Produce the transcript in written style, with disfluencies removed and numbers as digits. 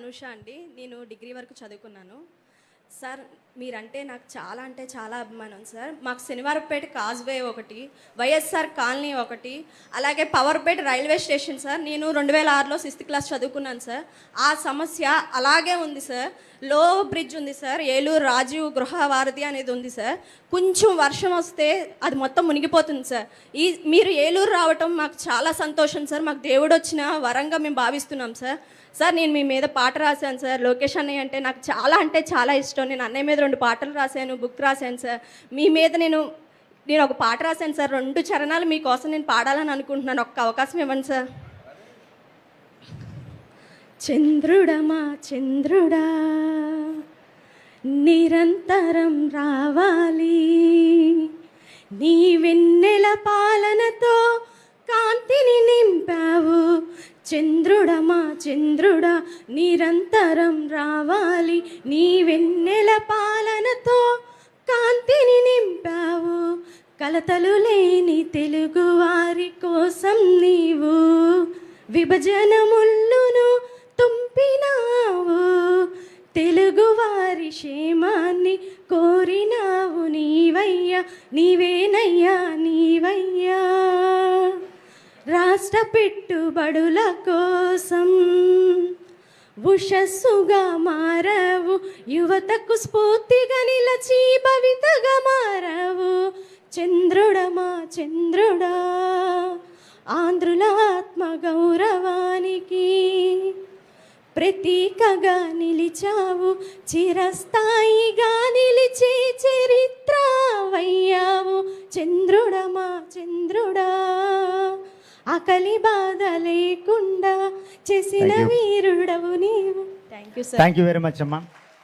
అనుష అండి. నేను డిగ్రీ వరకు చదువుకున్నాను. సార్ మీరంటే నాకు చాలా అంటే చాలా అభిమానం సార్. మాకు శనివారపేట కాజ్వే ఒకటి, వైఎస్ఆర్ కాలనీ ఒకటి, అలాగే పవర్పేట రైల్వే స్టేషన్ సార్. నేను 2006లో 6th క్లాస్ చదువుకున్నాను సార్. ఆ సమస్య అలాగే ఉంది సార్. లో బ్రిడ్జ్ ఉంది సార్, ఏలూరు రాజీవ్ గృహవారధి అనేది ఉంది సార్. కొంచెం వర్షం వస్తే అది మొత్తం మునిగిపోతుంది సార్. మీరు ఏలూరు రావటం మాకు చాలా సంతోషం సార్. మాకు దేవుడు వచ్చిన వరంగా మేము భావిస్తున్నాం సార్. సార్ నేను మీ మీద పాట రాశాను సార్. లోకేష్ అన్నయ్య అంటే నాకు చాలా అంటే చాలా ఇష్టం. నేను అన్నయ్య మీద 2 పాటలు రాశాను, బుక్ రాశాను సార్. మీ మీద నేను ఒక పాట రాశాను సార్. 2 చరణాలు మీకోసం నేను పాడాలని అనుకుంటున్నాను. ఒక్క అవకాశం ఇవ్వండి సార్. చంద్రుడమా చంద్రుడా నిరంతరం రావాలి, నీ వెన్నెల పాలనతో కాంతిని నింపావు. చంద్రుడమా చంద్రుడా నిరంతరం రావాలి, నీ వెన్నెల పాలనతో కాంతిని నింపావు. కలతలు లేని తెలుగు వారి కోసం నీవు విభజన ముళ్ళును తుంపినావు. తెలుగువారి క్షేమాన్ని కోరినావు నీవయ్యా, నీవేనయ్యా నీవయ్యా. రాష్ట్ర పెట్టుబడుల కోసం ఉషస్సుగా మారవు, యువతకు స్ఫూర్తిగా నిలచి భవితగా మారవు. చంద్రుడమా చంద్రుడా ఆంధ్రుల ఆత్మ గౌరవానికి ప్రతీకగా నిలిచావు, చిరస్థాయిగా నిలిచే చరిత్ర వయ్యావు. చంద్రుడమా చంద్రుడా ఆకలి బాధ లేకుండా చేసిన వీరుడవు నీవు. Thank you sir. Thank you very much అమ్మా.